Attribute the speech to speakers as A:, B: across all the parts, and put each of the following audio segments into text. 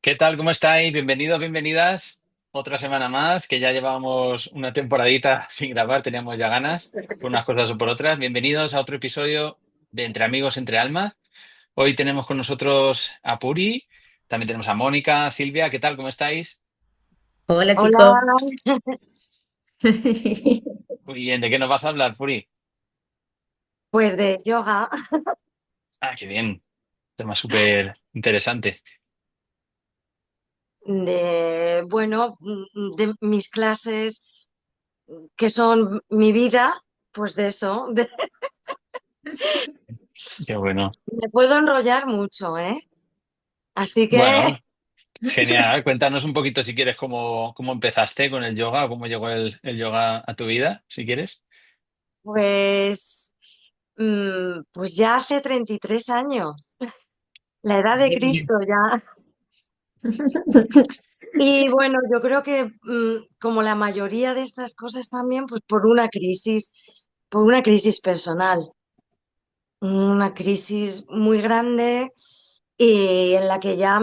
A: ¿Qué tal? ¿Cómo estáis? Bienvenidos, bienvenidas. Otra semana más, que ya llevábamos una temporadita sin grabar, teníamos ya ganas, por unas cosas o por otras. Bienvenidos a otro episodio de Entre Amigos, Entre Almas. Hoy tenemos con nosotros a Puri, también tenemos a Mónica, Silvia. ¿Qué tal? ¿Cómo estáis?
B: Hola chicos.
A: Hola. Muy bien, ¿de qué nos vas a hablar, Puri?
B: Pues de yoga,
A: Ah, qué bien. Tema súper interesante.
B: de mis clases que son mi vida, pues de eso.
A: Qué bueno.
B: Me puedo enrollar mucho, ¿eh? Así que,
A: Bueno, genial. Cuéntanos un poquito si quieres cómo empezaste con el yoga o cómo llegó el yoga a tu vida, si quieres.
B: pues, pues ya hace 33 años, la edad de Cristo ya. Y bueno, yo creo que como la mayoría de estas cosas también, pues por una crisis personal, una crisis muy grande y en la que ya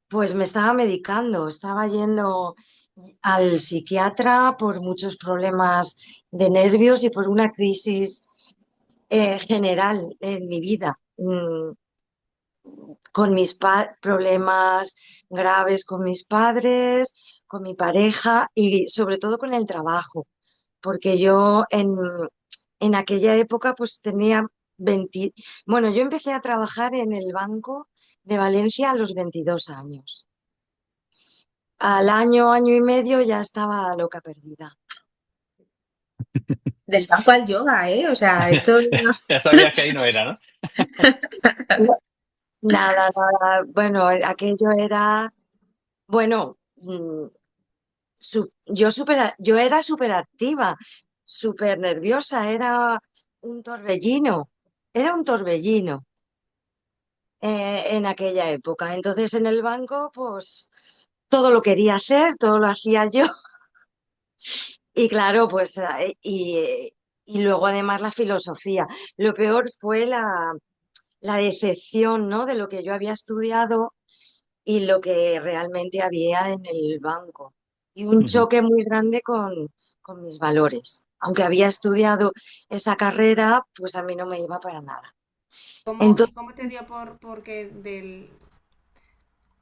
B: pues me estaba medicando, estaba yendo al psiquiatra por muchos problemas de nervios y por una crisis general en mi vida, con problemas graves con mis padres, con mi pareja y sobre todo con el trabajo, porque en aquella época pues tenía 20, bueno, yo empecé a trabajar en el Banco de Valencia a los 22 años. Al año, año y medio ya estaba loca perdida.
C: Del banco al yoga, ¿eh? O sea, esto...
A: Ya sabías que ahí no era, ¿no?
B: Nada, nada. Bueno, aquello era, bueno, yo era súper activa, súper nerviosa, era un torbellino en aquella época. Entonces en el banco, pues todo lo quería hacer, todo lo hacía yo. Y claro, y luego además la filosofía. Lo peor fue la decepción, ¿no? De lo que yo había estudiado y lo que realmente había en el banco. Y un
A: Ujú.
B: choque muy grande con mis valores. Aunque había estudiado esa carrera, pues a mí no me iba para nada.
C: ¿Y
B: Entonces,
C: cómo te dio porque del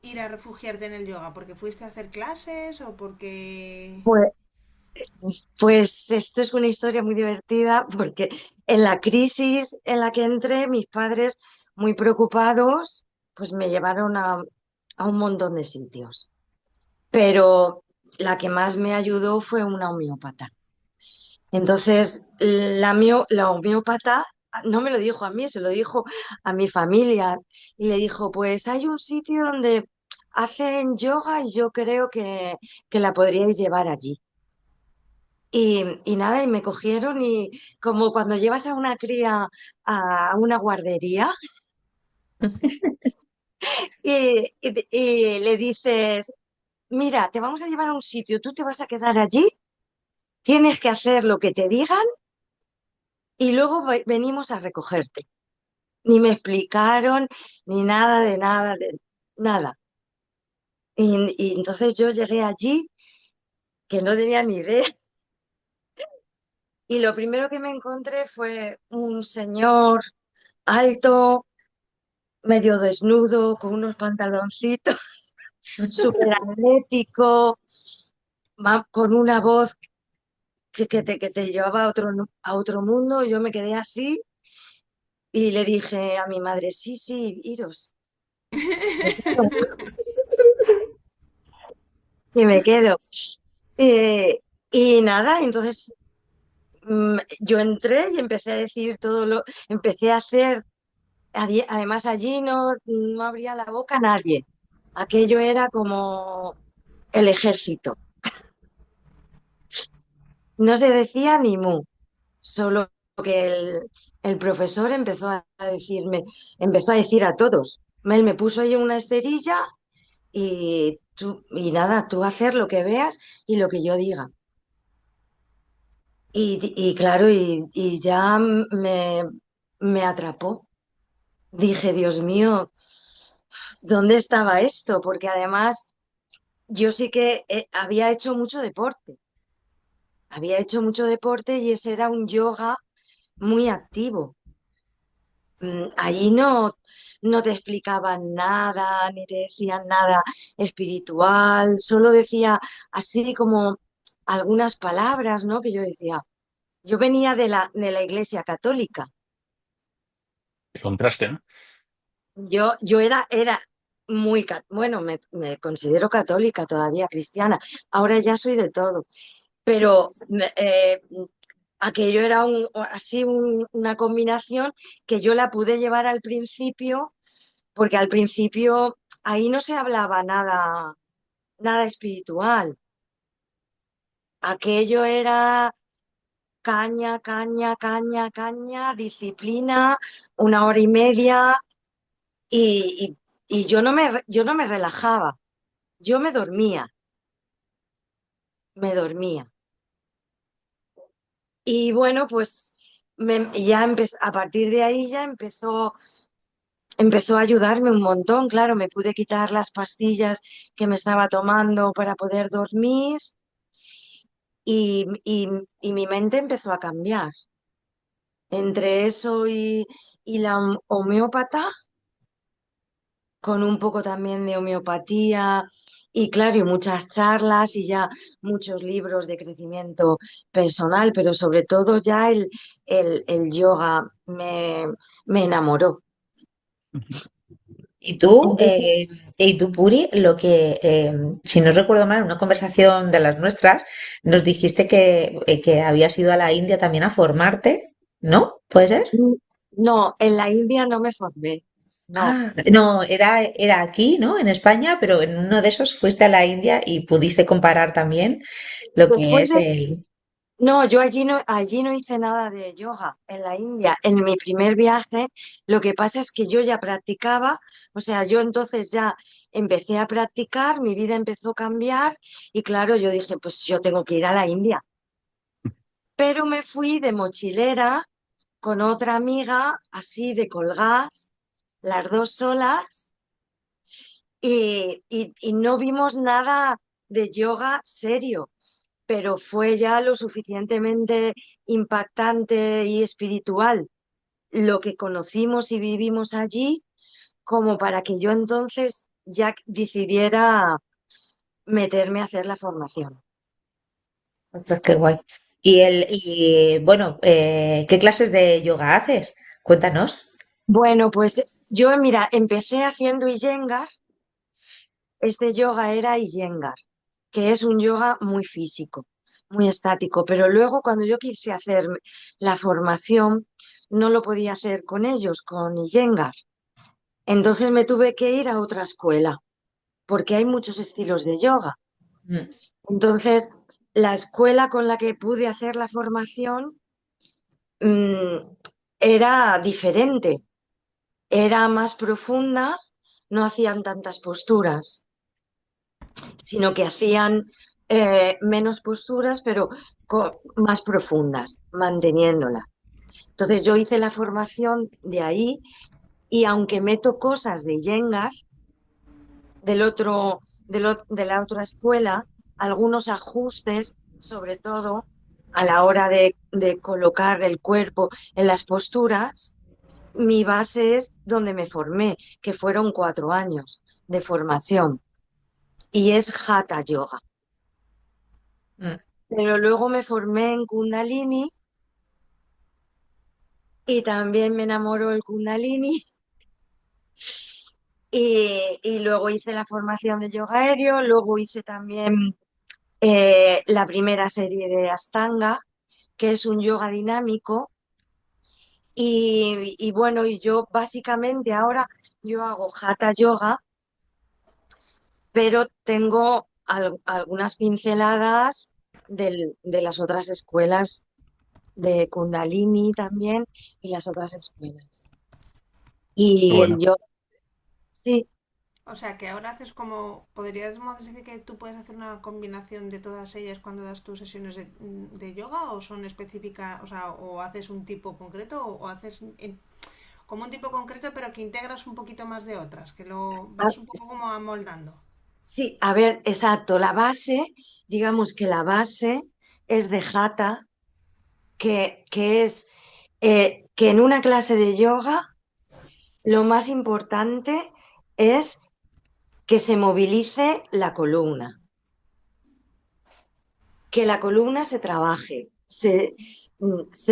C: ir a refugiarte en el yoga? ¿Porque fuiste a hacer clases o porque...
B: pues, pues esto es una historia muy divertida porque en la crisis en la que entré, mis padres, muy preocupados, pues me llevaron a un montón de sitios. Pero la que más me ayudó fue una homeópata. Entonces, la homeópata no me lo dijo a mí, se lo dijo a mi familia y le dijo, pues hay un sitio donde hacen yoga y yo creo que la podríais llevar allí. Y nada, y me cogieron y como cuando llevas a una cría a una guardería y le dices, mira, te vamos a llevar a un sitio, tú te vas a quedar allí, tienes que hacer lo que te digan y luego venimos a recogerte. Ni me explicaron ni nada de nada, de nada. Y entonces yo llegué allí que no tenía ni idea y lo primero que me encontré fue un señor alto, medio desnudo, con unos pantaloncitos, súper atlético, con una voz que te llevaba a otro mundo. Yo me quedé así y le dije a mi madre, sí, sí, iros. Y me quedo. Eh, y nada, entonces yo entré y empecé a decir empecé a hacer, además allí no abría la boca nadie. Aquello era como el ejército. No se decía ni mu, solo que el profesor empezó a decir a todos. Él me puso ahí una esterilla y nada, tú hacer lo que veas y lo que yo diga. Y claro, y ya me atrapó. Dije, Dios mío, ¿dónde estaba esto? Porque además yo sí que había hecho mucho deporte y ese era un yoga muy activo. Allí no te explicaban nada, ni te decían nada espiritual, solo decía así como algunas palabras, ¿no? Que yo decía, yo venía de la Iglesia Católica.
A: El contraste, ¿no?
B: Yo era bueno, me considero católica todavía, cristiana. Ahora ya soy de todo, pero aquello era una combinación que yo la pude llevar al principio, porque al principio ahí no se hablaba nada espiritual. Aquello era caña, caña, caña, caña, disciplina, 1 hora y media y, yo no me relajaba, yo me dormía. Y bueno, pues a partir de ahí ya empezó a ayudarme un montón, claro, me pude quitar las pastillas que me estaba tomando para poder dormir y mi mente empezó a cambiar. Entre eso y la homeópata, con un poco también de homeopatía y claro, y muchas charlas y ya muchos libros de crecimiento personal, pero sobre todo ya el yoga me enamoró. Entonces,
D: Y tú, Puri, si no recuerdo mal, en una conversación de las nuestras, nos dijiste que habías ido a la India también a formarte, ¿no? ¿Puede ser?
B: no, en la India no me formé, no.
D: Ah, no, era aquí, ¿no? En España, pero en uno de esos fuiste a la India y pudiste comparar también lo que
B: Después
D: es
B: de
D: el...
B: No, yo allí no hice nada de yoga en la India. En mi primer viaje, lo que pasa es que yo ya practicaba, o sea, yo entonces ya empecé a practicar, mi vida empezó a cambiar y claro, yo dije, pues yo tengo que ir a la India. Pero me fui de mochilera con otra amiga, así de colgás, las dos solas, y no vimos nada de yoga serio, pero fue ya lo suficientemente impactante y espiritual lo que conocimos y vivimos allí como para que yo entonces ya decidiera meterme a hacer la formación.
D: Ostras, qué guay. Bueno, ¿qué clases de yoga haces? Cuéntanos.
B: Bueno, pues yo, mira, empecé haciendo Iyengar. Este yoga era Iyengar, que es un yoga muy físico, muy estático, pero luego cuando yo quise hacer la formación, no lo podía hacer con ellos, con Iyengar. Entonces me tuve que ir a otra escuela, porque hay muchos estilos de yoga.
D: Mm.
B: Entonces, la escuela con la que pude hacer la formación mm, era diferente, era más profunda, no hacían tantas posturas, sino que hacían menos posturas, pero más profundas, manteniéndola. Entonces, yo hice la formación de ahí y aunque meto cosas de Iyengar, de la otra escuela, algunos ajustes, sobre todo a la hora de colocar el cuerpo en las posturas. Mi base es donde me formé, que fueron 4 años de formación, y es Hatha Yoga.
D: Mm.
B: Pero luego me formé en Kundalini y también me enamoró el Kundalini y luego hice la formación de yoga aéreo, luego hice también la primera serie de Astanga, que es un yoga dinámico. Y bueno, y yo básicamente ahora yo hago Hatha Yoga, pero tengo algunas pinceladas de las otras escuelas de Kundalini también y las otras escuelas. Y el
A: Bueno,
B: yoga, sí,
C: O sea, que ahora haces como, podríamos decir que tú puedes hacer una combinación de todas ellas cuando das tus sesiones de yoga o son específicas, o sea, o haces un tipo concreto o haces, como un tipo concreto, pero que integras un poquito más de otras, que lo
B: Ah,
C: vas un poco como amoldando.
B: sí, a ver, exacto. La base, digamos que la base es de Hatha, que es que en una clase de yoga lo más importante es que se movilice la columna, que la columna se trabaje, se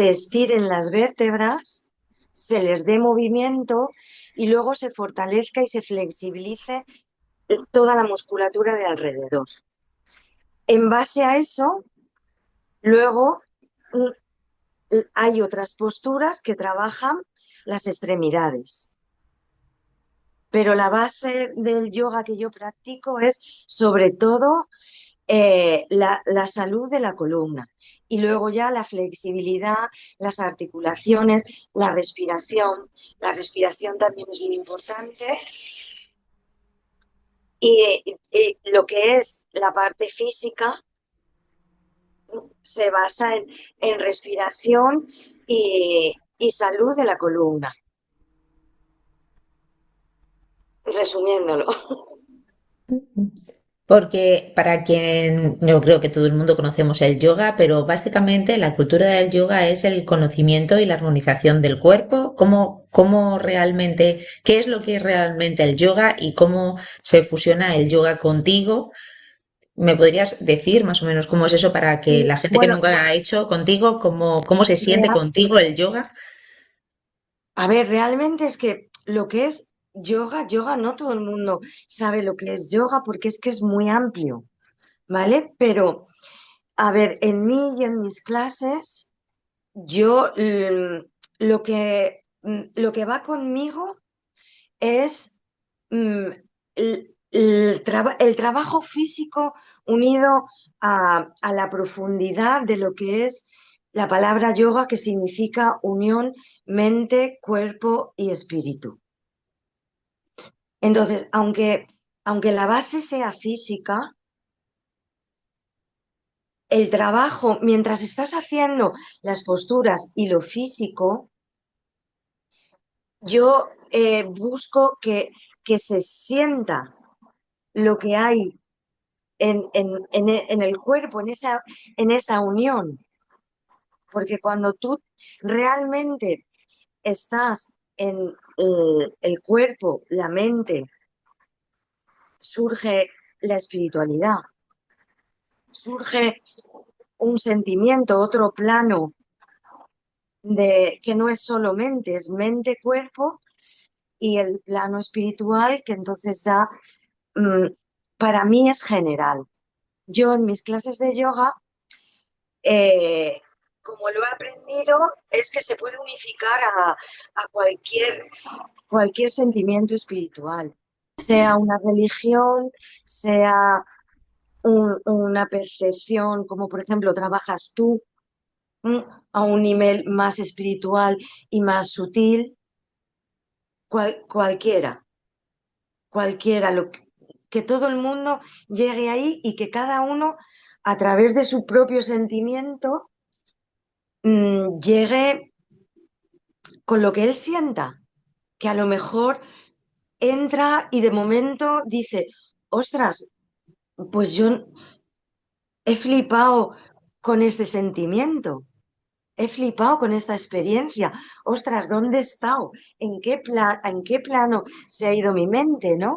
B: estiren las vértebras, se les dé movimiento y luego se fortalezca y se flexibilice toda la musculatura de alrededor. En base a eso, luego mm, hay otras posturas que trabajan las extremidades. Pero la base del yoga que yo practico es sobre todo la salud de la columna y luego ya la flexibilidad, las articulaciones, la respiración. La respiración también es muy importante y lo que es la parte física se basa en respiración y salud de la columna, resumiéndolo.
D: Porque para quien, yo creo que todo el mundo conocemos el yoga, pero básicamente la cultura del yoga es el conocimiento y la armonización del cuerpo. ¿Cómo realmente, qué es lo que es realmente el yoga y cómo se fusiona el yoga contigo? ¿Me podrías decir más o menos cómo es eso para que
B: Y
D: la gente que
B: bueno,
D: nunca ha hecho contigo, cómo se siente
B: rea-
D: contigo el yoga?
B: a ver, realmente es que lo que es yoga, yoga, no todo el mundo sabe lo que es yoga porque es que es muy amplio, ¿vale? Pero, a ver, en mí y en mis clases, yo lo que va conmigo es mm, el trabajo físico unido a la profundidad de lo que es la palabra yoga, que significa unión mente, cuerpo y espíritu. Entonces, aunque la base sea física, el trabajo, mientras estás haciendo las posturas y lo físico, yo busco que se sienta lo que hay en el cuerpo, en esa unión. Porque cuando tú realmente estás en el cuerpo, la mente, surge la espiritualidad, surge un sentimiento, otro plano de que no es solo mente, es mente, cuerpo y el plano espiritual que entonces ya mm, para mí es general. Yo en mis clases de yoga, eh, como lo he aprendido, es que se puede unificar a cualquier sentimiento espiritual, sea una religión, sea una percepción, como por ejemplo trabajas tú ¿m? A un nivel más espiritual y más sutil, cualquiera, cualquiera, que todo el mundo llegue ahí y que cada uno, a través de su propio sentimiento, llegue con lo que él sienta, que a lo mejor entra y de momento dice, ostras, pues yo he flipado con este sentimiento. He flipado con esta experiencia. Ostras, ¿dónde he estado? ¿En qué plano se ha ido mi mente, no?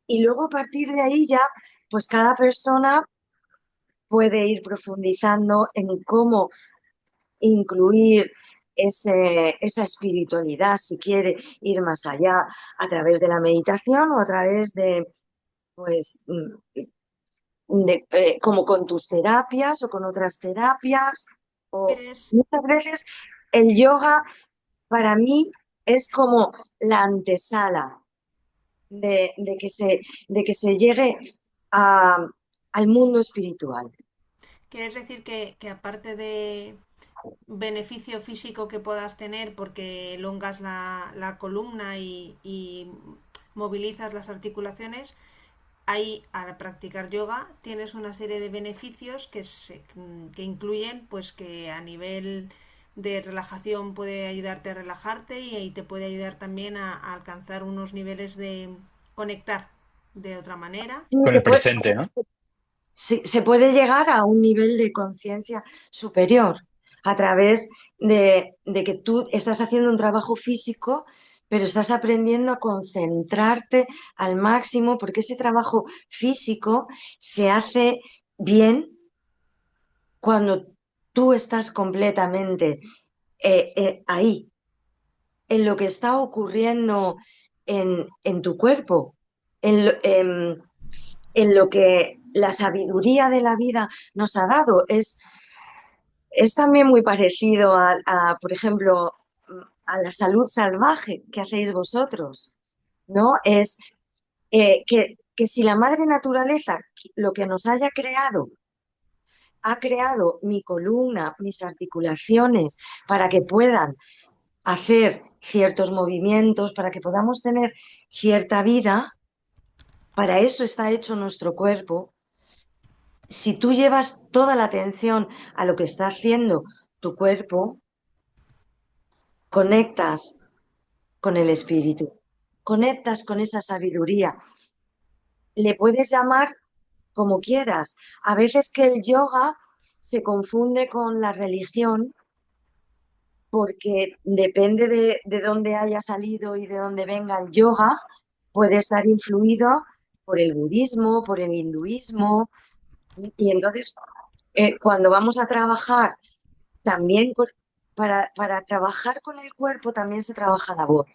B: Y luego a partir de ahí ya, pues cada persona puede ir profundizando en cómo incluir esa espiritualidad, si quiere ir más allá, a través de la meditación o a través de, pues, como con tus terapias o con otras terapias. O
C: ¿Eres,
B: muchas veces el yoga para mí es como la antesala de que se llegue a- al mundo espiritual.
C: quieres decir que aparte de beneficio físico que puedas tener porque elongas la columna y movilizas las articulaciones, ahí al practicar yoga tienes una serie de beneficios que incluyen pues que a nivel de relajación puede ayudarte a relajarte y te puede ayudar también a alcanzar unos niveles de conectar de otra manera.
B: Sí,
A: Con el presente, ¿no?
B: se puede llegar a un nivel de conciencia superior a través de que tú estás haciendo un trabajo físico, pero estás aprendiendo a concentrarte al máximo, porque ese trabajo físico se hace bien cuando tú estás completamente ahí, en lo que está ocurriendo en tu cuerpo, en lo que la sabiduría de la vida nos ha dado. Es también muy parecido por ejemplo, a la salud salvaje que hacéis vosotros, ¿no? Es que si la madre naturaleza, lo que nos haya creado, ha creado mi columna, mis articulaciones, para que puedan hacer ciertos movimientos, para que podamos tener cierta vida, para eso está hecho nuestro cuerpo. Si tú llevas toda la atención a lo que está haciendo tu cuerpo, conectas con el espíritu, conectas con esa sabiduría. Le puedes llamar como quieras. A veces que el yoga se confunde con la religión porque depende de dónde haya salido y de dónde venga el yoga, puede estar influido por el budismo, por el hinduismo. Y entonces, cuando vamos a trabajar también para trabajar con el cuerpo también se trabaja la voz.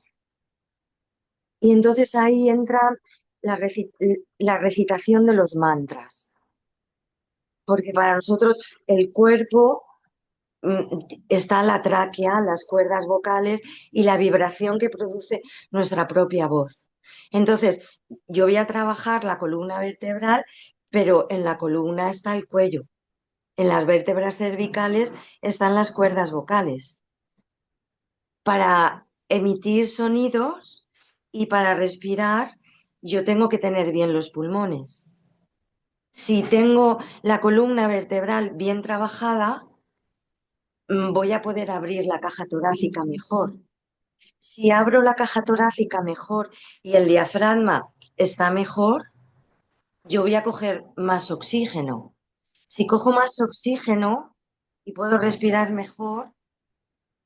B: Y entonces ahí entra la, la recitación de los mantras, porque para nosotros el cuerpo está la tráquea, las cuerdas vocales y la vibración que produce nuestra propia voz. Entonces, yo voy a trabajar la columna vertebral, pero en la columna está el cuello. En las vértebras cervicales están las cuerdas vocales. Para emitir sonidos y para respirar, yo tengo que tener bien los pulmones. Si tengo la columna vertebral bien trabajada, voy a poder abrir la caja torácica mejor. Si abro la caja torácica mejor y el diafragma está mejor, yo voy a coger más oxígeno. Si cojo más oxígeno y puedo respirar mejor,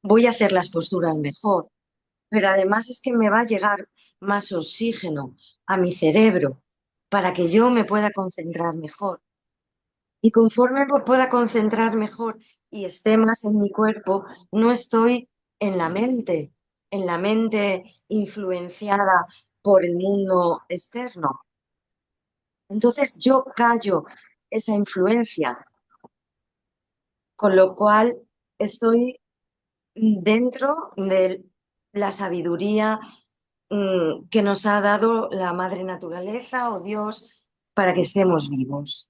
B: voy a hacer las posturas mejor. Pero además es que me va a llegar más oxígeno a mi cerebro para que yo me pueda concentrar mejor. Y conforme me pueda concentrar mejor y esté más en mi cuerpo, no estoy en la mente influenciada por el mundo externo. Entonces yo callo esa influencia, con lo cual estoy dentro de la sabiduría que nos ha dado la madre naturaleza o Dios para que estemos vivos.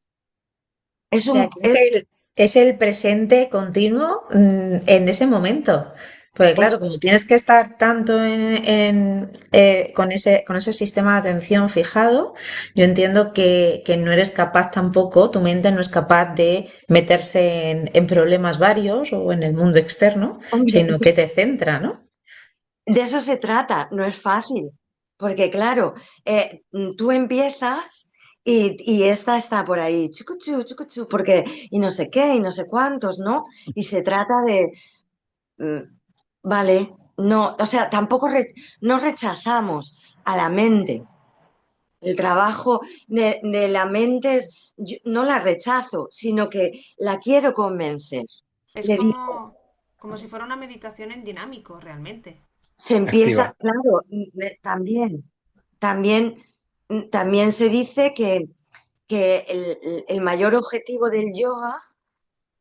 B: Es
D: O sea,
B: un,
D: que es el presente continuo en ese momento. Porque
B: es
D: claro, como tienes que estar tanto con ese sistema de atención fijado, yo entiendo que no eres capaz tampoco, tu mente no es capaz de meterse en problemas varios o en el mundo externo,
B: hombre,
D: sino que te centra, ¿no?
B: de eso se trata, no es fácil, porque claro, tú empiezas y esta está por ahí, chucuchú, chucuchú, porque y no sé qué, y no sé cuántos, ¿no? Y se trata de, vale, no, o sea, tampoco no rechazamos a la mente. El trabajo de la mente es, no la rechazo, sino que la quiero convencer.
C: Es
B: Le digo,
C: como si fuera una meditación en dinámico, realmente.
B: se empieza,
A: Activa.
B: claro, también, también se dice que el mayor objetivo del yoga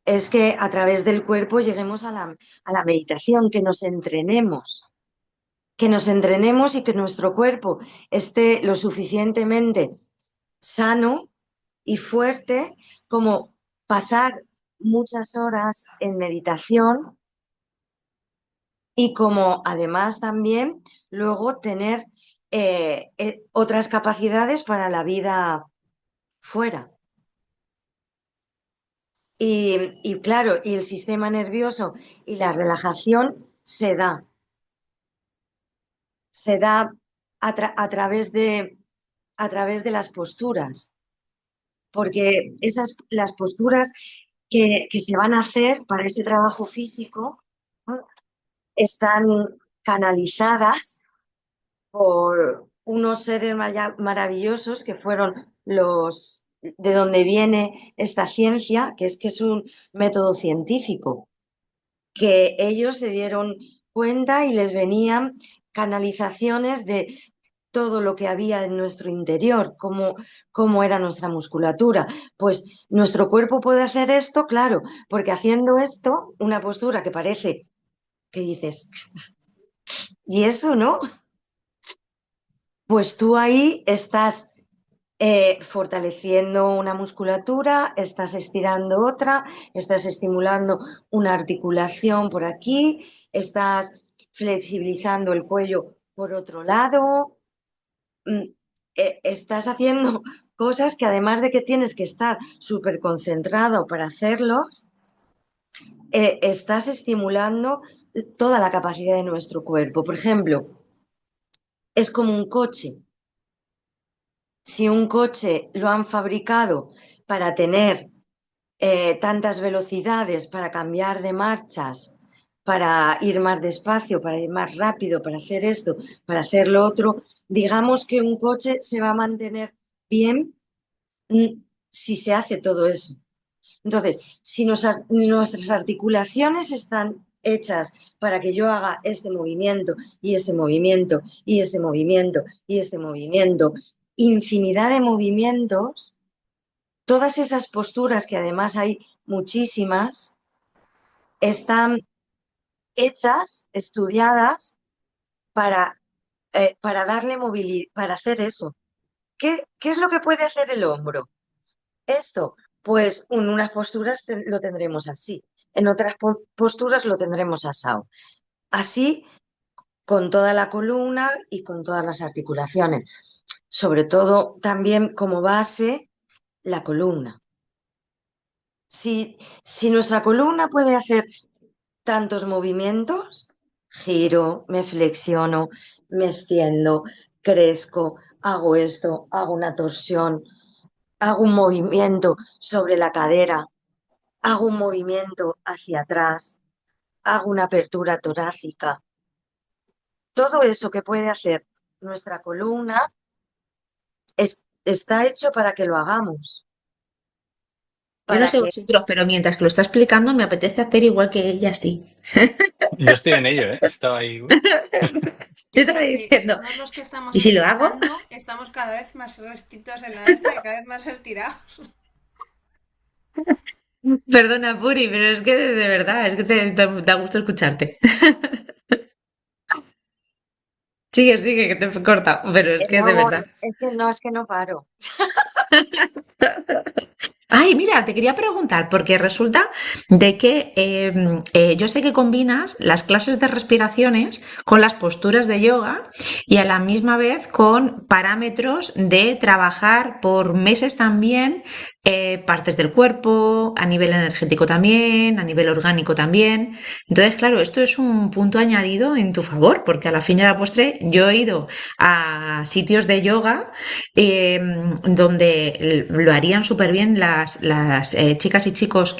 B: es que a través del cuerpo lleguemos a la meditación, que nos entrenemos y que nuestro cuerpo esté lo suficientemente sano y fuerte como pasar muchas horas en meditación y como además también luego tener otras capacidades para la vida fuera. Y claro, y el sistema nervioso y la relajación se da a través de las posturas, porque las posturas que se van a hacer para ese trabajo físico, ¿no?, están canalizadas por unos seres maravillosos que fueron de donde viene esta ciencia, que es un método científico, que ellos se dieron cuenta y les venían canalizaciones de todo lo que había en nuestro interior, cómo era nuestra musculatura. Pues nuestro cuerpo puede hacer esto, claro, porque haciendo esto, una postura que parece que dices, ¿y eso no? Pues tú ahí estás fortaleciendo una musculatura, estás estirando otra, estás estimulando una articulación por aquí, estás flexibilizando el cuello por otro lado, mm, estás haciendo cosas que además de que tienes que estar súper concentrado para hacerlos, estás estimulando toda la capacidad de nuestro cuerpo. Por ejemplo, es como un coche. Si un coche lo han fabricado para tener tantas velocidades, para cambiar de marchas, para ir más despacio, para ir más rápido, para hacer esto, para hacer lo otro, digamos que un coche se va a mantener bien, mm, si se hace todo eso. Entonces, si nuestras articulaciones están hechas para que yo haga este movimiento y este movimiento y este movimiento y este movimiento, infinidad de movimientos, todas esas posturas, que además hay muchísimas, están hechas, estudiadas para darle movilidad, para hacer eso. ¿Qué es lo que puede hacer el hombro? Esto, pues en unas posturas lo tendremos así, en otras posturas lo tendremos asado. Así con toda la columna y con todas las articulaciones. Sobre todo también como base la columna. Si nuestra columna puede hacer tantos movimientos, giro, me flexiono, me extiendo, crezco, hago esto, hago una torsión, hago un movimiento sobre la cadera, hago un movimiento hacia atrás, hago una apertura torácica. Todo eso que puede hacer nuestra columna está hecho para que lo hagamos,
D: Yo no
B: para
D: sé
B: que
D: vosotros, pero mientras que lo está explicando me apetece hacer igual que ella, sí.
A: Yo estoy en ello, ¿eh? Estaba ahí.
D: Yo
C: Yo
D: estaba
C: creo que
D: diciendo,
C: todos los que estamos
D: ¿y si lo hago?
C: escuchando estamos cada vez más rectitos en la esta y cada vez más estirados.
D: Perdona, Puri, pero es que de verdad, es que te da gusto escucharte. Sigue, sigue, que te he cortado, pero es que de
B: no,
D: verdad.
B: es que no paro.
D: Ay, mira, te quería preguntar, porque resulta de que yo sé que combinas las clases de respiraciones con las posturas de yoga y a la misma vez con parámetros de trabajar por meses también partes del cuerpo, a nivel energético también, a nivel orgánico también. Entonces, claro, esto es un punto añadido en tu favor, porque a la fin y a la postre yo he ido a sitios de yoga donde lo harían súper bien las chicas y chicos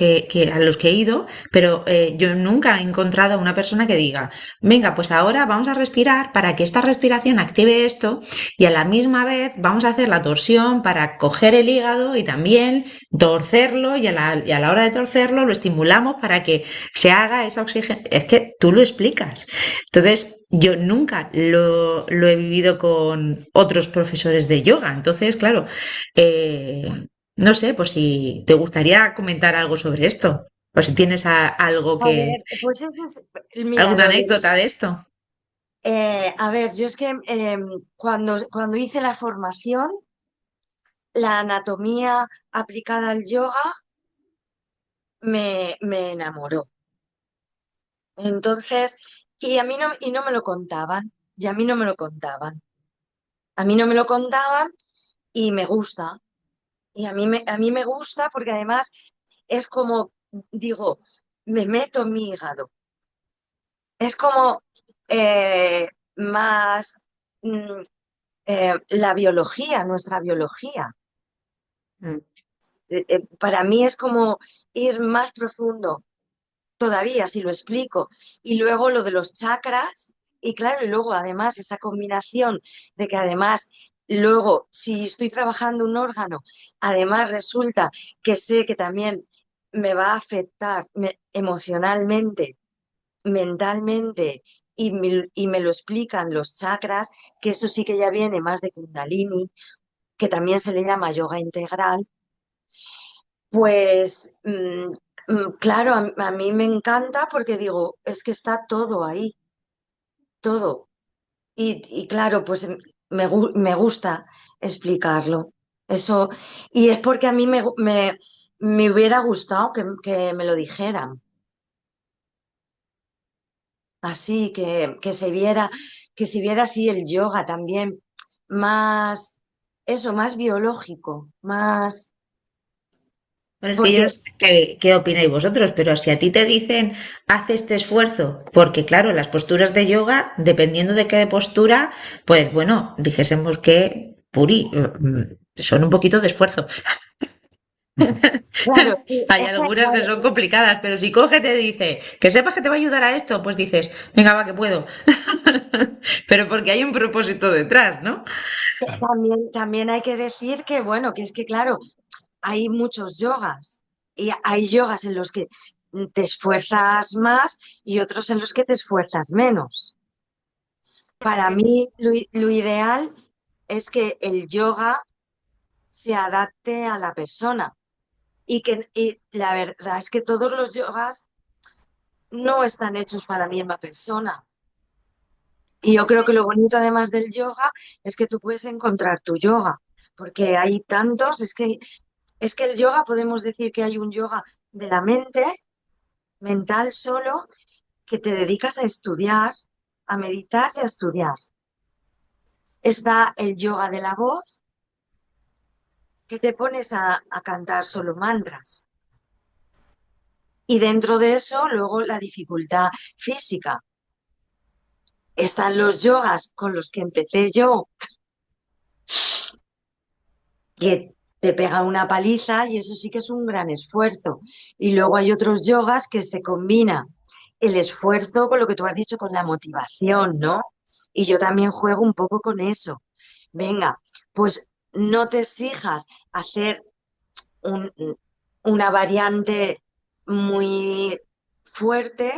D: a los que he ido, pero yo nunca he encontrado a una persona que diga, venga, pues ahora vamos a respirar para que esta respiración active esto y a la misma vez vamos a hacer la torsión para coger el hígado y también torcerlo y a la hora de torcerlo lo estimulamos para que se haga esa oxígeno. Es que tú lo explicas. Entonces, yo nunca lo he vivido con otros profesores de yoga. Entonces, claro, no sé, pues si te gustaría comentar algo sobre esto, o si tienes algo
B: A ver, pues eso mira,
D: alguna anécdota de esto.
B: a ver, yo es que cuando hice la formación, la anatomía aplicada al yoga me enamoró. Entonces, y no me lo contaban, y a mí no me lo contaban. A mí no me lo contaban y me gusta. Y a mí me gusta porque además es como, digo, me meto en mi hígado. Es como más mm, la biología, nuestra biología.
D: Mm.
B: Para mí es como ir más profundo todavía, si lo explico. Y luego lo de los chakras, y claro, y luego además esa combinación de que además, luego, si estoy trabajando un órgano, además resulta que sé que también me va a afectar emocionalmente, mentalmente, y me lo explican los chakras, que eso sí que ya viene más de Kundalini, que también se le llama yoga integral. Pues claro, a mí me encanta porque digo, es que está todo ahí, todo. Y claro, pues me gusta explicarlo. Eso, y es porque a mí me hubiera gustado que me lo dijeran. Así, que se viera así el yoga también, más, eso, más biológico, más,
D: Bueno, es que yo
B: porque
D: no sé qué opináis vosotros, pero si a ti te dicen, haz este esfuerzo, porque claro, las posturas de yoga, dependiendo de qué postura, pues bueno, dijésemos que, Puri, son un poquito de esfuerzo.
B: claro, sí,
D: Hay
B: es que,
D: algunas que
B: claro,
D: son complicadas, pero si coge y te dice que sepas que te va a ayudar a esto, pues dices, venga, va, que puedo. Pero porque hay un propósito detrás, ¿no?
A: Claro.
B: también hay que decir que, bueno, que es que, claro, hay muchos yogas y hay yogas en los que te esfuerzas más y otros en los que te esfuerzas menos.
C: Por
B: Para
C: supuesto.
B: mí, lo ideal es que el yoga se adapte a la persona y la verdad es que todos los yogas no están hechos para la misma persona. Y yo
C: Es
B: creo
C: que
B: que lo bonito además del yoga es que tú puedes encontrar tu yoga, porque hay tantos, es que el yoga podemos decir que hay un yoga de la mente, mental solo, que te dedicas a estudiar, a meditar y a estudiar. Está el yoga de la voz, que te pones a cantar solo mantras. Y dentro de eso, luego la dificultad física. Están los yogas con los que empecé yo, que te pega una paliza y eso sí que es un gran esfuerzo. Y luego hay otros yogas que se combina el esfuerzo con lo que tú has dicho, con la motivación, ¿no? Y yo también juego un poco con eso. Venga, pues no te exijas hacer un- una variante muy fuerte,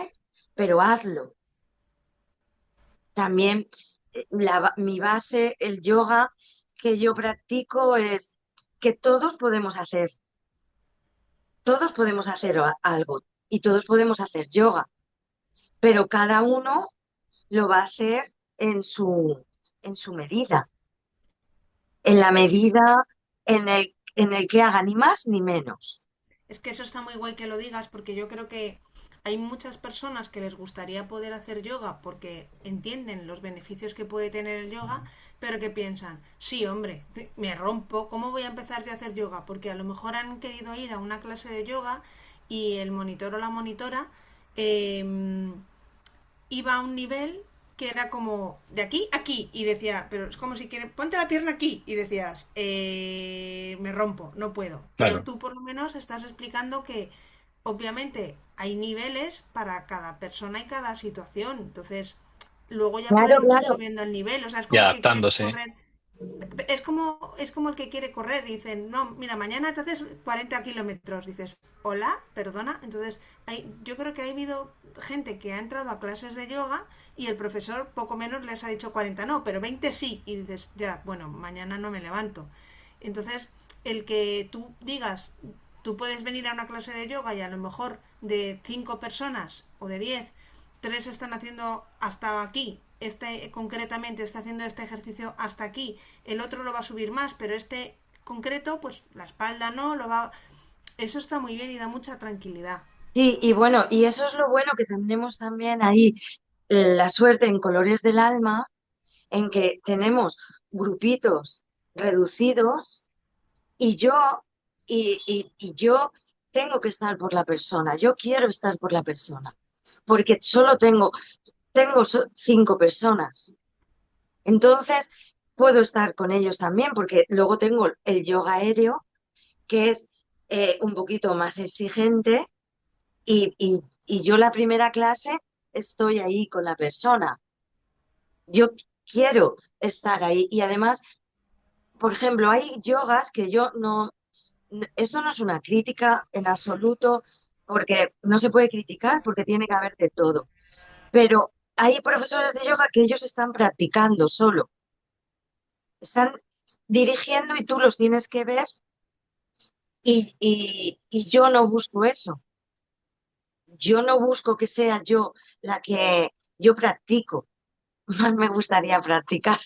B: pero hazlo. También mi base, el yoga que yo practico es que todos podemos hacer algo y todos podemos hacer yoga, pero cada uno lo va a hacer en su medida, en la medida en el que haga ni más ni menos.
C: Es que eso está muy guay que lo digas porque yo creo que hay muchas personas que les gustaría poder hacer yoga porque entienden los beneficios que puede tener el yoga, pero que piensan, sí, hombre, me rompo, ¿cómo voy a empezar yo a hacer yoga? Porque a lo mejor han querido ir a una clase de yoga y el monitor o la monitora eh, iba a un nivel que era como de aquí a aquí y decía, pero es como si quieres, ponte la pierna aquí y decías, me rompo, no puedo. Pero
A: Claro.
C: tú por lo menos estás explicando que obviamente hay niveles para cada persona y cada situación. Entonces, luego ya
B: Claro,
C: podremos ir
B: claro.
C: subiendo el nivel. O sea, es
A: Y
C: como el que quiere
A: adaptándose.
C: correr. Es como el que quiere correr y dicen, no, mira, mañana te haces 40 kilómetros. Dices, hola, perdona. Entonces, yo creo que ha habido gente que ha entrado a clases de yoga y el profesor poco menos les ha dicho 40 no, pero 20 sí. Y dices, ya, bueno, mañana no me levanto. Entonces, el que tú digas, tú puedes venir a una clase de yoga y a lo mejor de 5 personas o de 10 tres están haciendo hasta aquí, este concretamente está haciendo este ejercicio hasta aquí, el otro lo va a subir más, pero este concreto, pues la espalda no, lo va... Eso está muy bien y da mucha tranquilidad.
B: Sí, y bueno, y eso es lo bueno que tenemos también ahí, la suerte en Colores del Alma, en que tenemos grupitos reducidos y yo, y yo tengo que estar por la persona, yo quiero estar por la persona, porque solo tengo 5 personas. Entonces, puedo estar con ellos también, porque luego tengo el yoga aéreo, que es un poquito más exigente, y yo la primera clase estoy ahí con la persona. Yo quiero estar ahí. Y además, por ejemplo, hay yogas que yo no, esto no es una crítica en absoluto, porque no se puede criticar, porque tiene que haber de todo. Pero hay profesores de yoga que ellos están practicando solo, están dirigiendo y tú los tienes que ver, y yo no busco eso. Yo no busco que sea yo la que yo practico, más me gustaría practicar,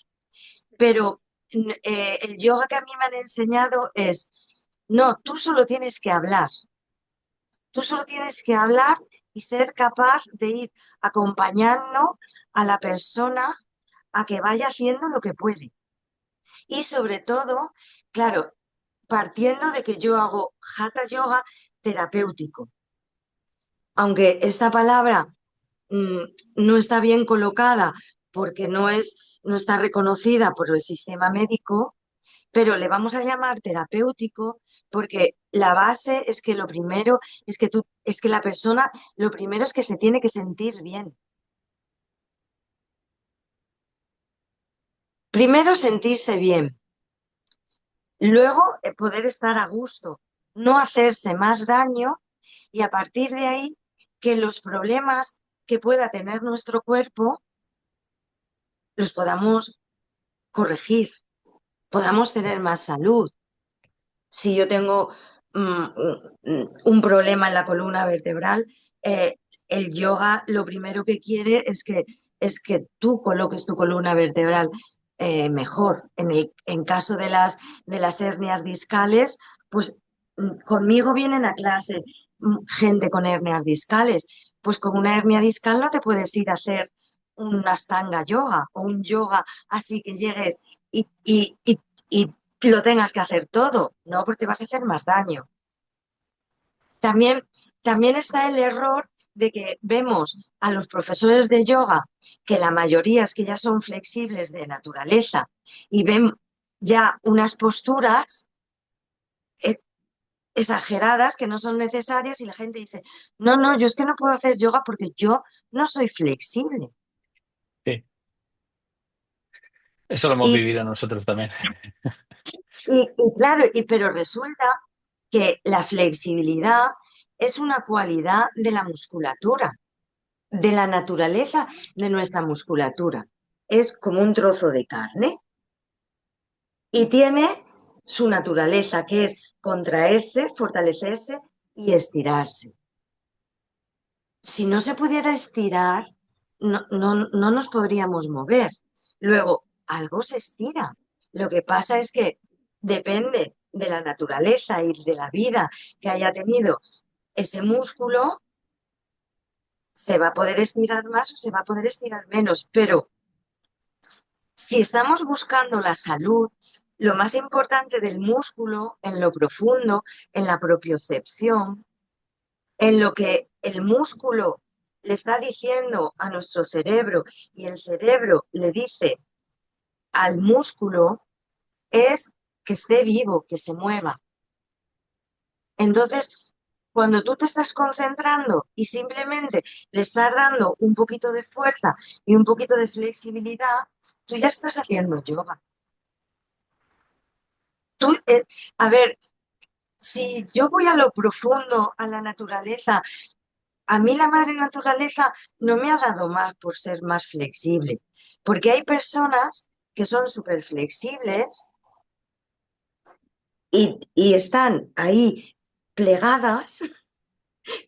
B: pero el yoga que a mí me han enseñado es, no, tú solo tienes que hablar y ser capaz de ir acompañando a la persona a que vaya haciendo lo que puede. Y sobre todo, claro, partiendo de que yo hago hatha yoga terapéutico, aunque esta palabra mm, no está bien colocada porque no está reconocida por el sistema médico, pero le vamos a llamar terapéutico porque la base es que lo primero es que la persona, lo primero es que se tiene que sentir bien. Primero sentirse bien, luego poder estar a gusto, no hacerse más daño, y a partir de ahí que los problemas que pueda tener nuestro cuerpo los podamos corregir, podamos tener más salud. Si yo tengo un problema en la columna vertebral, eh, el yoga lo primero que quiere es que tú coloques tu columna vertebral mejor. En caso de las hernias discales, pues conmigo vienen a clase gente con hernias discales. Pues con una hernia discal no te puedes ir a hacer un Ashtanga yoga o un yoga así que llegues y lo tengas que hacer todo, no, porque te vas a hacer más daño. También, también está el error de que vemos a los profesores de yoga, que la mayoría es que ya son flexibles de naturaleza, y ven ya unas posturas eh, exageradas que no son necesarias, y la gente dice, no, no, yo es que no puedo hacer yoga porque yo no soy flexible.
A: Sí, eso lo hemos
B: Y,
A: vivido nosotros también.
B: claro, pero resulta que la flexibilidad es una cualidad de la musculatura, de la naturaleza de nuestra musculatura. Es como un trozo de carne y tiene su naturaleza, que es contraerse, fortalecerse y estirarse. Si no se pudiera estirar, no nos podríamos mover. Luego, algo se estira. Lo que pasa es que depende de la naturaleza y de la vida que haya tenido ese músculo, se va a poder estirar más o se va a poder estirar menos, pero si estamos buscando la salud, lo más importante del músculo, en lo profundo, en la propiocepción, en lo que el músculo le está diciendo a nuestro cerebro y el cerebro le dice al músculo, es que esté vivo, que se mueva. Entonces, cuando tú te estás concentrando y simplemente le estás dando un poquito de fuerza y un poquito de flexibilidad, tú ya estás haciendo yoga. Tú, a ver, si yo voy a lo profundo, a la naturaleza, a mí la madre naturaleza no me ha dado más por ser más flexible, porque hay personas que son súper flexibles y están ahí plegadas,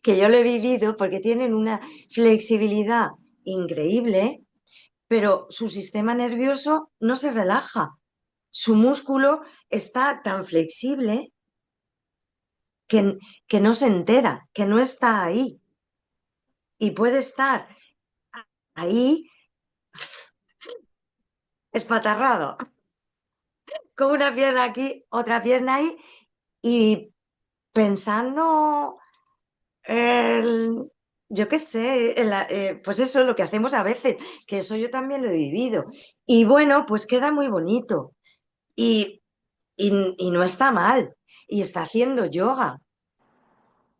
B: que yo lo he vivido porque tienen una flexibilidad increíble, pero su sistema nervioso no se relaja. Su músculo está tan flexible que, que no se entera, que no está ahí. Y puede estar ahí espatarrado, con una pierna aquí, otra pierna ahí, y pensando, el- yo qué sé, pues eso, lo que hacemos a veces, que eso yo también lo he vivido. Y bueno, pues queda muy bonito y, y no está mal. Y está haciendo yoga,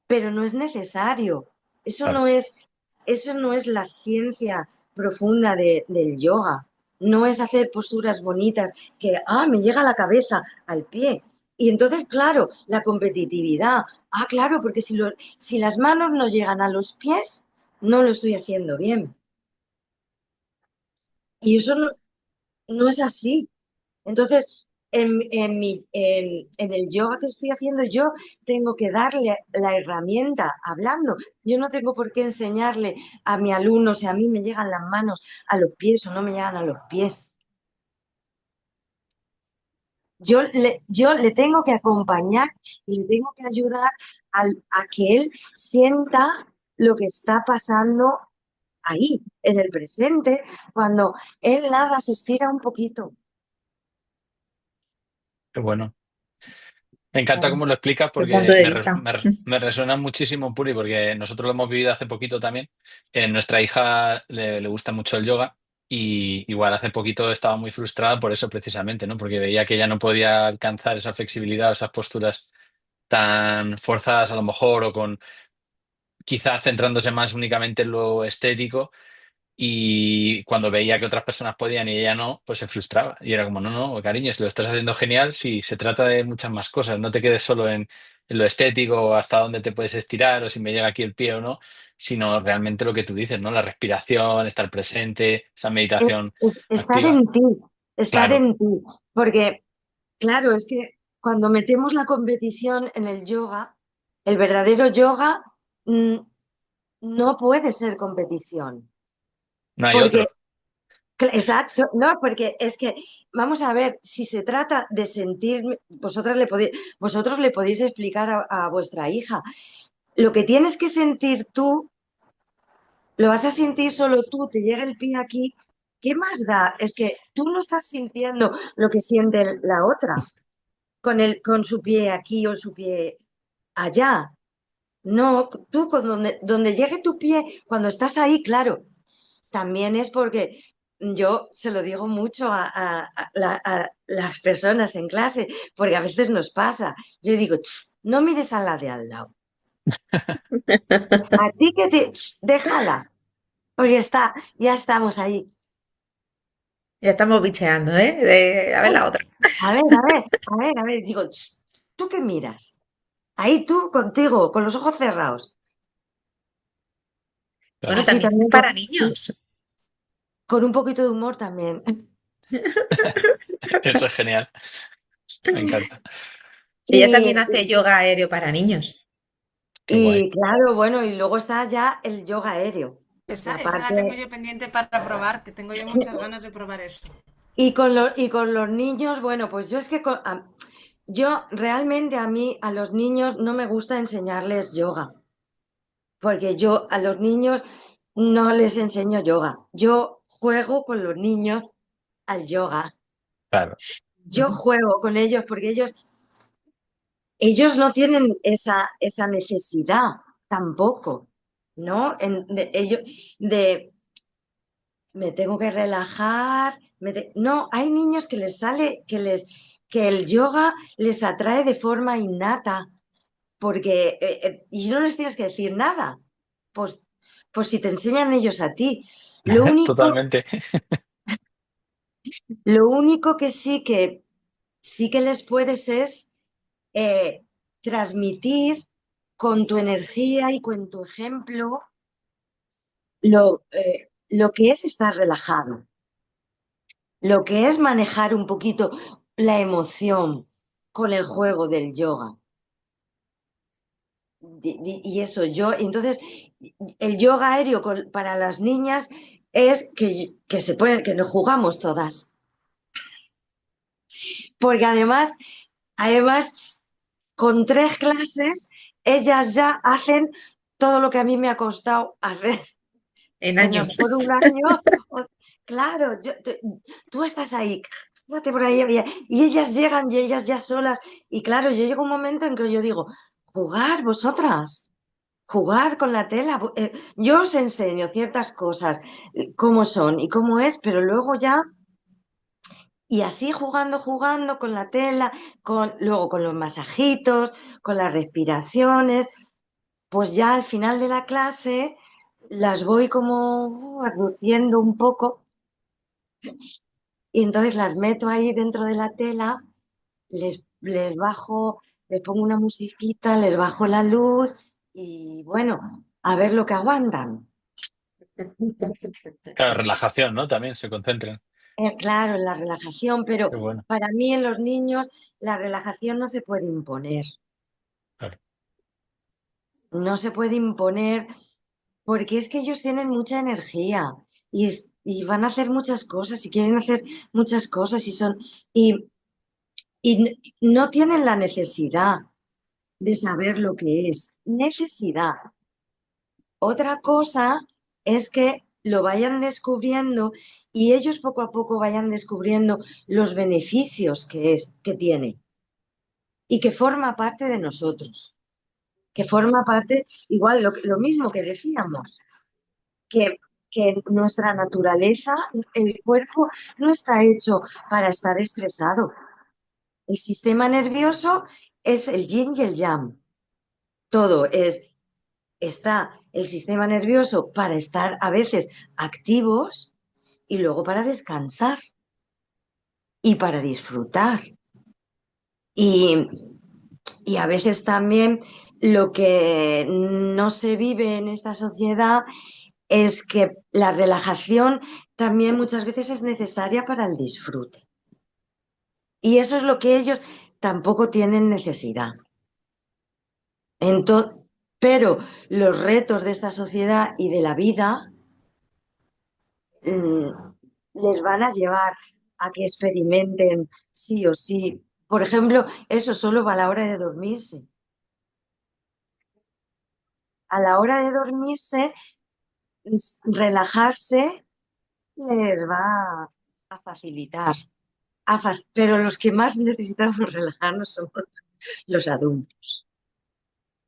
B: pero no es necesario. Eso
A: Claro.
B: no es, eso no es la ciencia profunda del yoga. No es hacer posturas bonitas que, me llega a la cabeza, al pie. Y entonces, claro, la competitividad. Claro, porque si las manos no llegan a los pies, no lo estoy haciendo bien. Y eso no es así. Entonces, en el yoga que estoy haciendo, yo tengo que darle la herramienta hablando. Yo no tengo por qué enseñarle a mi alumno si a mí me llegan las manos a los pies o no me llegan a los pies. Yo le tengo que acompañar y le tengo que ayudar a que él sienta lo que está pasando ahí, en el presente, cuando él nada se estira un poquito.
A: Qué bueno. Me encanta cómo lo explicas
D: Tu punto
A: porque
D: de vista.
A: me resuena muchísimo, Puri, porque nosotros lo hemos vivido hace poquito también. Nuestra hija le gusta mucho el yoga y igual hace poquito estaba muy frustrada por eso precisamente, ¿no? Porque veía que ella no podía alcanzar esa flexibilidad, esas posturas tan forzadas a lo mejor o con quizás centrándose más únicamente en lo estético y cuando veía que otras personas podían y ella no, pues se frustraba. Y era como, no, no, cariño, si lo estás haciendo genial, sí, se trata de muchas más cosas. No te quedes solo en lo estético o hasta dónde te puedes estirar o si me llega aquí el pie o no, sino realmente lo que tú dices, ¿no? La respiración, estar presente, esa meditación
B: Estar
A: activa.
B: estar
A: Claro,
B: en ti, porque claro, es que cuando metemos la competición en el yoga, el verdadero yoga mm, no puede ser competición,
A: no hay
B: porque,
A: otro.
B: exacto, no, porque es que, vamos a ver, si se trata de sentir, vosotros le podéis explicar a vuestra hija, lo que tienes que sentir tú, lo vas a sentir solo tú, te llega el pie aquí, ¿qué más da? Es que tú no estás sintiendo lo que siente la otra con su pie aquí o su pie allá. No, tú con donde llegue tu pie, cuando estás ahí, claro, también es porque yo se lo digo mucho a las personas en clase, porque a veces nos pasa. Yo digo, "Ch, no mires a la de al lado. A ti que déjala, porque ya estamos ahí.
D: Ya estamos bicheando, ¿eh? A ver la otra.
B: A ver, a ver, a ver, a ver. Digo, "Ch, ¿tú qué miras? Ahí tú contigo, con los ojos cerrados.
A: Claro.
D: Bueno,
B: Así
D: también es
B: también,
D: para niños.
B: con un poquito de humor también.
A: Eso es genial. Me encanta.
D: Ella
B: Y,
D: también hace yoga aéreo para niños.
A: Qué guay.
B: y claro, bueno, y luego está ya el yoga aéreo, que
C: Esa la tengo
B: aparte,
C: yo pendiente para probar, que tengo yo muchas ganas de probar eso.
B: y con los niños, bueno, pues yo es que yo realmente a mí, a los niños no me gusta enseñarles yoga, porque yo a los niños no les enseño yoga. Yo juego con los niños al yoga.
A: Claro.
B: Yo juego con ellos porque ellos no tienen esa necesidad tampoco, ¿no? De me tengo que relajar. No, hay niños que les sale, que el yoga les atrae de forma innata, y no les tienes que decir nada. Pues, pues si te enseñan ellos a ti. Lo único,
A: Totalmente.
B: lo único que sí que les puedes es transmitir con tu energía y con tu ejemplo lo que es estar relajado, lo que es manejar un poquito la emoción con el juego del yoga. Y eso, entonces, el yoga aéreo para las niñas es que que nos jugamos todas, porque además, con 3 clases, ellas ya hacen todo lo que a mí me ha costado hacer
D: En
B: en a lo
D: años.
B: mejor un año. Claro, tú estás ahí, fíjate por ahí, y ellas llegan y ellas ya solas. Y claro, yo llego un momento en que yo digo, jugar vosotras, jugar con la tela. Yo os enseño ciertas cosas, cómo son y cómo es, pero luego ya, y así jugando, jugando con la tela, luego con los masajitos, con las respiraciones, pues ya al final de la clase las voy como reduciendo un poco y entonces las meto ahí dentro de la tela, les bajo, les pongo una musiquita, les bajo la luz y bueno, a ver lo que aguantan.
A: Claro, relajación, ¿no? También se concentran.
B: Claro, en la relajación, pero
A: Qué bueno.
B: para mí en los niños la relajación no se puede imponer.
A: Claro.
B: No se puede imponer porque es que ellos tienen mucha energía y van a hacer muchas cosas y quieren hacer muchas cosas y, no tienen la necesidad de saber lo que es. Necesidad. Otra cosa es que lo vayan descubriendo y ellos poco a poco vayan descubriendo los beneficios que tiene y que forma parte de nosotros, que forma parte, igual lo mismo que decíamos, que, que nuestra naturaleza, el cuerpo no está hecho para estar estresado. El sistema nervioso es el yin y el yang. Todo está el sistema nervioso para estar a veces activos y luego para descansar y para disfrutar. Y, y a veces también lo que no se vive en esta sociedad es que la relajación también muchas veces es necesaria para el disfrute. Y eso es lo que ellos tampoco tienen necesidad. Entonces, pero los retos de esta sociedad y de la vida mm, les van a llevar a que experimenten sí o sí. Por ejemplo, eso solo va a la hora de dormirse. A la hora de dormirse, relajarse les va a facilitar. Pero los que más necesitamos relajarnos somos los adultos.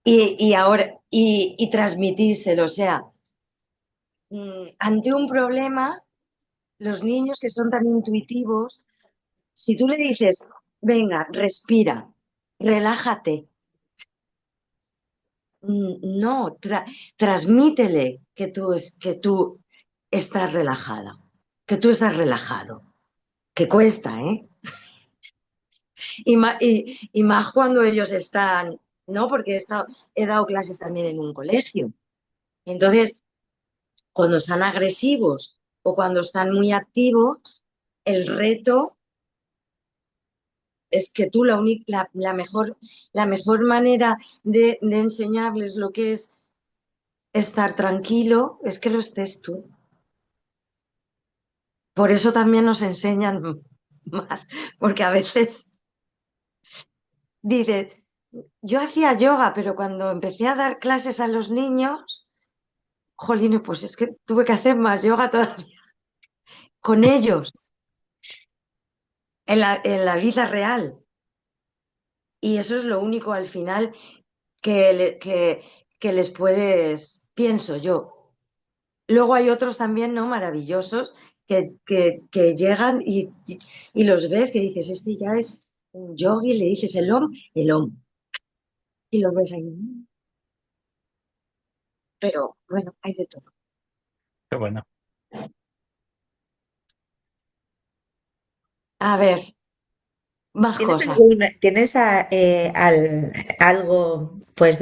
B: Y ahora, y transmitírselo, o sea, ante un problema, los niños que son tan intuitivos, si tú le dices, venga, respira, relájate, no, transmítele que tú estás relajada, que tú estás relajado, que cuesta, ¿eh? Y más cuando ellos están, ¿no? Porque he dado clases también en un colegio. Entonces, cuando están agresivos o cuando están muy activos, el reto es que tú la mejor manera de enseñarles lo que es estar tranquilo es que lo estés tú. Por eso también nos enseñan más, porque a veces dices, yo hacía yoga, pero cuando empecé a dar clases a los niños, jolín, pues es que tuve que hacer más yoga todavía con ellos en la vida real. Y eso es lo único al final que les puedes, pienso yo. Luego hay otros también, ¿no? Maravillosos que llegan y los ves que dices, este ya es un yogi, le dices el om. Y los ves ahí. Pero bueno, hay de todo.
A: Qué bueno.
B: A ver, más
D: ¿Tienes
B: cosas.
D: algo, pues,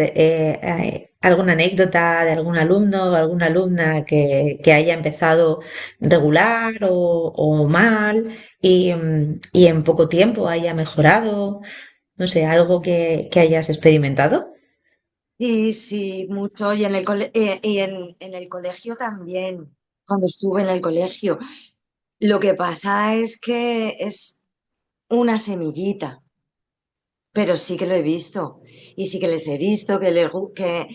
D: alguna anécdota de algún alumno o alguna alumna que haya empezado regular o mal y en poco tiempo haya mejorado? No sé, algo que hayas experimentado.
B: Sí, sí, mucho. Y en el colegio también, cuando estuve en el colegio. Lo que pasa es que es una semillita, pero sí que lo he visto. Y sí que les he visto que les gusta,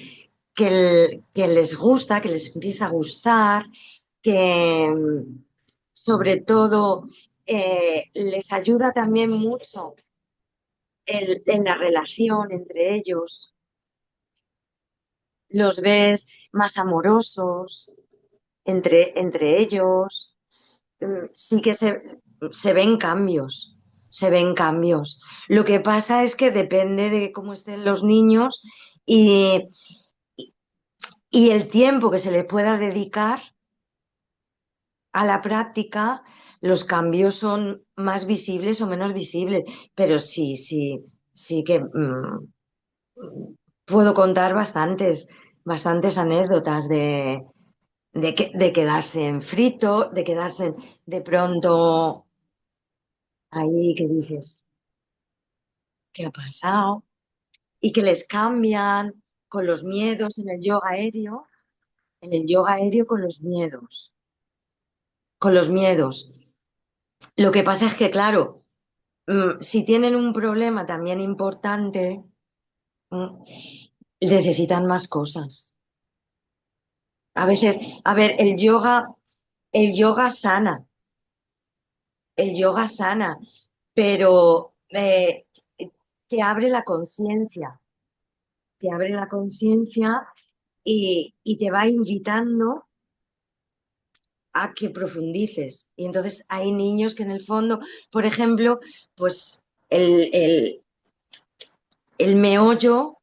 B: que les empieza a gustar, que sobre todo les ayuda también mucho en la relación entre ellos. los ves más amorosos entre ellos. Sí que se ven cambios, se ven cambios. Lo que pasa es que depende de cómo estén los niños y, y el tiempo que se les pueda dedicar a la práctica, los cambios son más visibles o menos visibles, pero sí, sí, sí que puedo contar bastantes anécdotas de quedarse en frito, de quedarse de pronto ahí que dices, ¿qué ha pasado? Y que les cambian con los miedos en el yoga aéreo con los miedos. Lo que pasa es que, claro, si tienen un problema también importante, mm, necesitan más cosas. A veces, a ver, el yoga sana, el yoga sana, pero te abre la conciencia, te abre la conciencia y te va invitando a que profundices. Y entonces hay niños que en el fondo, por ejemplo, pues el, el, el meollo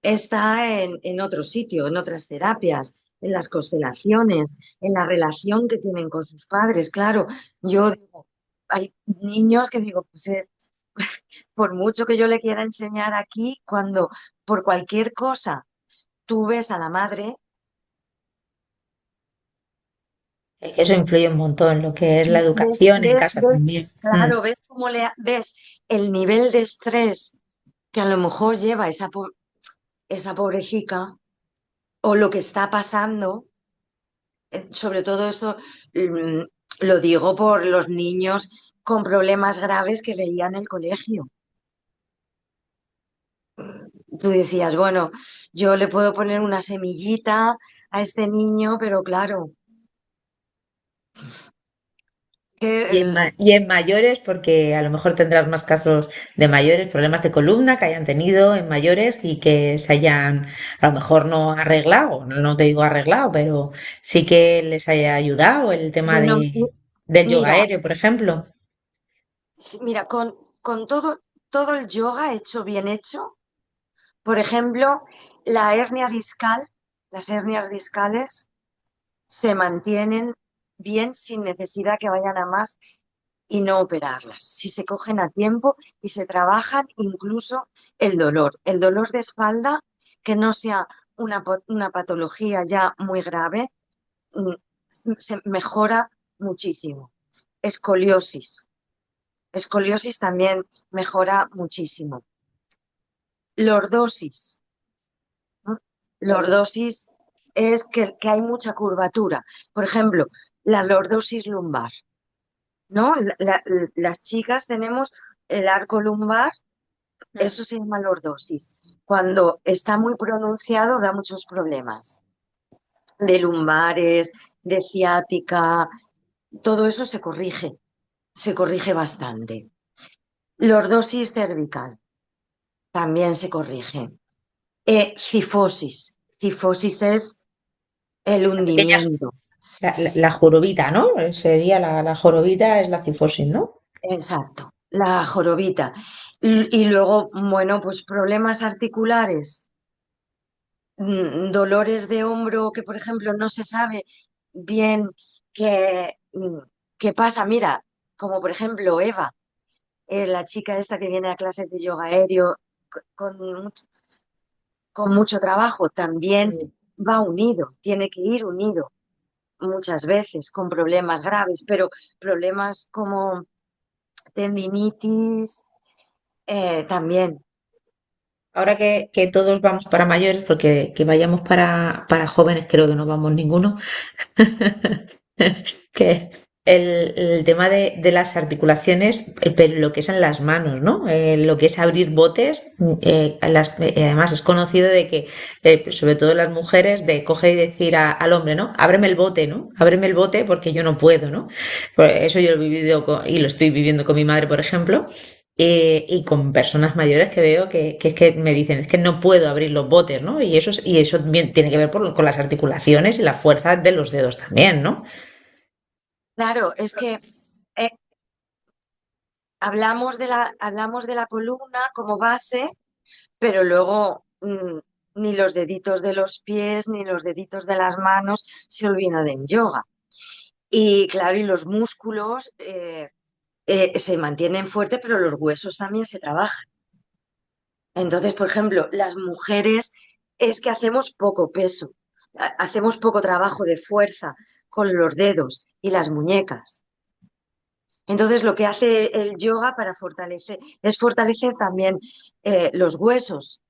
B: está en otro sitio, en otras terapias, en las constelaciones, en la relación que tienen con sus padres. Claro, yo digo, hay niños que digo, pues por mucho que yo le quiera enseñar aquí, cuando por cualquier cosa tú ves a la madre,
D: Es que eso influye un montón en lo que es la
B: ves,
D: educación en
B: ves,
D: casa
B: ves,
D: también.
B: claro, ves cómo ves el nivel de estrés que a lo mejor lleva esa pobrejica o lo que está pasando. Sobre todo esto mm, lo digo por los niños con problemas graves que veía en el colegio. Tú decías, bueno, yo le puedo poner una semillita a este niño, pero claro,
D: Y
B: que
D: y en mayores, porque a lo mejor tendrás más casos de mayores, problemas de columna que hayan tenido en mayores y que se hayan, a lo mejor no arreglado, no te digo arreglado, pero sí que les haya ayudado el tema
B: bueno,
D: del yoga
B: mira,
D: aéreo, por ejemplo.
B: mira, con todo el yoga hecho bien hecho, por ejemplo, la hernia discal, las hernias discales se mantienen bien sin necesidad que vayan a más y no operarlas. Si se cogen a tiempo y se trabajan incluso el dolor de espalda, que no sea una patología ya muy grave, mm, se mejora muchísimo. Escoliosis. Escoliosis también mejora muchísimo. Lordosis. ¿No? Lordosis es que hay mucha curvatura. Por ejemplo, la lordosis lumbar. ¿No? Las chicas tenemos el arco lumbar, eso se llama lordosis. Cuando está muy pronunciado da muchos problemas de lumbares, de ciática, todo eso se corrige bastante. Lordosis cervical también se corrige. Cifosis, cifosis es el
D: La pequeña,
B: hundimiento.
D: la jorobita, ¿no? Sería la jorobita, es la cifosis, ¿no?
B: Exacto, la jorobita. Y luego, bueno, pues problemas articulares, dolores de hombro que, por ejemplo, no se sabe bien qué pasa. Mira, como por ejemplo Eva, la chica esta que viene a clases de yoga aéreo con mucho trabajo, también
D: Mm.
B: va unido, tiene que ir unido muchas veces con problemas graves, pero problemas como tendinitis también.
D: Ahora que todos vamos para mayores, porque que vayamos para jóvenes creo que no vamos ninguno, que el tema de las articulaciones, pero lo que es en las manos, ¿no? Lo que es abrir botes, además es conocido de que, sobre todo las mujeres, de coger y decir al hombre, ¿no? Ábreme el bote, ¿no? Ábreme el bote porque yo no puedo, ¿no? Pues eso yo lo he vivido y lo estoy viviendo con mi madre, por ejemplo. y con personas mayores que veo que es que me dicen, es que no puedo abrir los botes, ¿no? Y eso bien, tiene que ver con las articulaciones y la fuerza de los dedos también, ¿no?
B: Claro, es que eh, hablamos de la columna como base, pero luego ni los deditos de los pies ni los deditos de las manos se olvidan en yoga. Y claro, y los músculos se mantienen fuertes, pero los huesos también se trabajan. Entonces, por ejemplo, las mujeres es que hacemos poco peso, hacemos poco trabajo de fuerza con los dedos y las muñecas. Entonces, lo que hace el yoga para fortalecer es fortalecer también los huesos,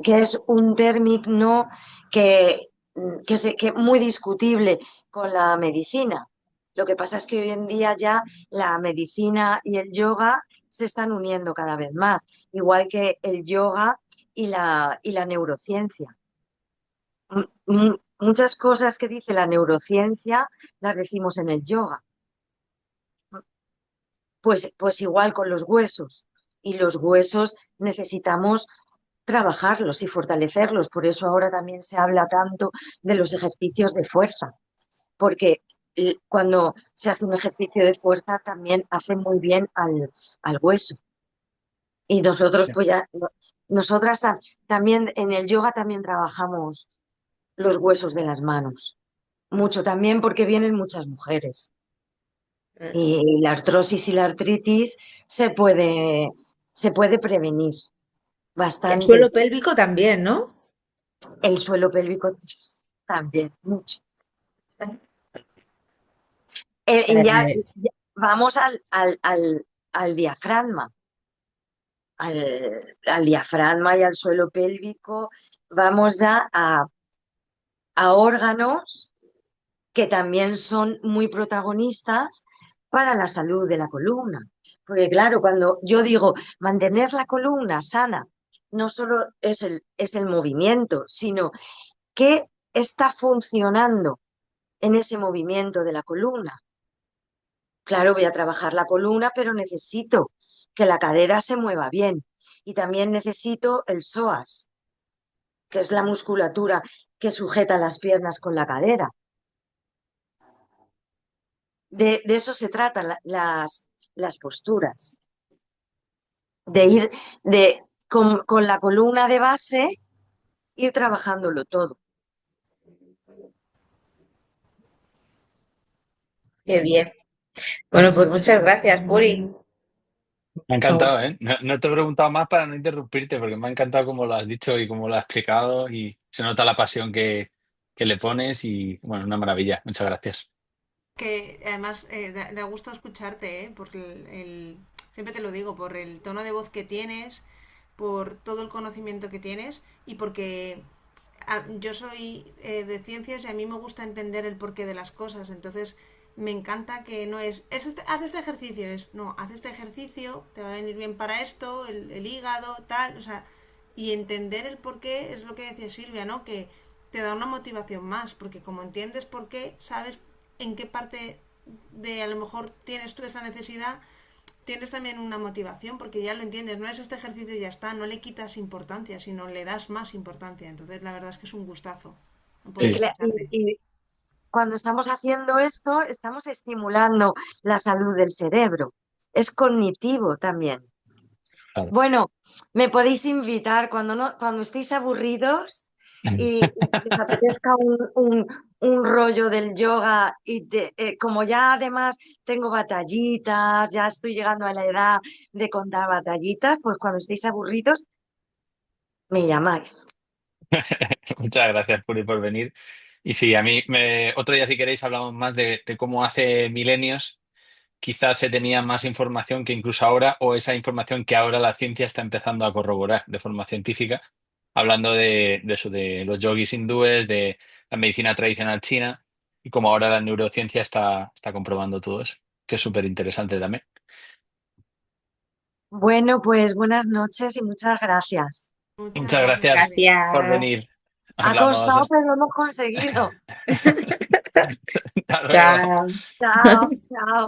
B: que es un término que, que muy discutible con la medicina. Lo que pasa es que hoy en día ya la medicina y el yoga se están uniendo cada vez más, igual que el yoga y la neurociencia. Muchas cosas que dice la neurociencia las decimos en el yoga. Pues igual con los huesos. Y los huesos necesitamos trabajarlos y fortalecerlos. Por eso ahora también se habla tanto de los ejercicios de fuerza, porque cuando se hace un ejercicio de fuerza también hace muy bien al hueso. Y nosotros,
A: Sí.
B: pues ya, nosotras también en el yoga también trabajamos los huesos de las manos. Mucho también porque vienen muchas mujeres. Y la artrosis y la artritis se puede prevenir
D: Y el
B: bastante.
D: suelo pélvico también, ¿no?
B: El suelo pélvico también, mucho. Ya vamos al diafragma, al diafragma y al suelo pélvico, vamos ya a órganos que también son muy protagonistas para la salud de la columna. Porque claro, cuando yo digo mantener la columna sana, no solo es el movimiento, sino qué está funcionando en ese movimiento de la columna. Claro, voy a trabajar la columna, pero necesito que la cadera se mueva bien. Y también necesito el psoas, que es la musculatura que sujeta las piernas con la cadera. De eso se tratan las posturas, de ir con la columna de base, ir trabajándolo todo.
D: Qué bien. Bueno, pues muchas gracias, Puri.
A: Me ha encantado, ¿eh? No te he preguntado más para no interrumpirte, porque me ha encantado cómo lo has dicho y cómo lo has explicado y se nota la pasión que le pones y, bueno, una maravilla. Muchas gracias.
C: Que además da gusto escucharte, ¿eh? Porque siempre te lo digo, por el tono de voz que tienes, por todo el conocimiento que tienes y porque yo soy de ciencias y a mí me gusta entender el porqué de las cosas. Entonces me encanta que no haz este ejercicio, no, haz este ejercicio, te va a venir bien para esto, el hígado, tal, o sea, y entender el porqué es lo que decía Silvia, ¿no? Que te da una motivación más, porque como entiendes por qué, sabes en qué parte de a lo mejor tienes tú esa necesidad, tienes también una motivación porque ya lo entiendes, no es este ejercicio y ya está, no le quitas importancia, sino le das más importancia. Entonces la verdad es que es un gustazo poder
A: Sí,
C: escucharte.
B: Y cuando estamos haciendo esto, estamos estimulando la salud del cerebro. Es cognitivo también.
A: claro.
B: Bueno, me podéis invitar cuando no, cuando estéis aburridos y os apetezca un rollo del yoga y como ya además tengo batallitas, ya estoy llegando a la edad de contar batallitas, pues cuando estéis aburridos me llamáis.
A: Muchas gracias, Puri, por venir. Y sí, otro día si queréis hablamos más de cómo hace milenios quizás se tenía más información que incluso ahora, o esa información que ahora la ciencia está empezando a corroborar de forma científica, hablando de eso, de los yogis hindúes, de la medicina tradicional china, y cómo ahora la neurociencia está comprobando todo eso, que es súper interesante también.
B: Bueno, pues buenas noches y muchas gracias.
C: Muchas
A: Muchas
C: gracias,
A: gracias
C: Puri.
A: por
D: Gracias.
A: venir.
B: Ha
A: Hablamos.
B: costado, pero lo hemos conseguido.
A: Hasta luego.
D: Chao.
B: Chao, chao.
C: Chao,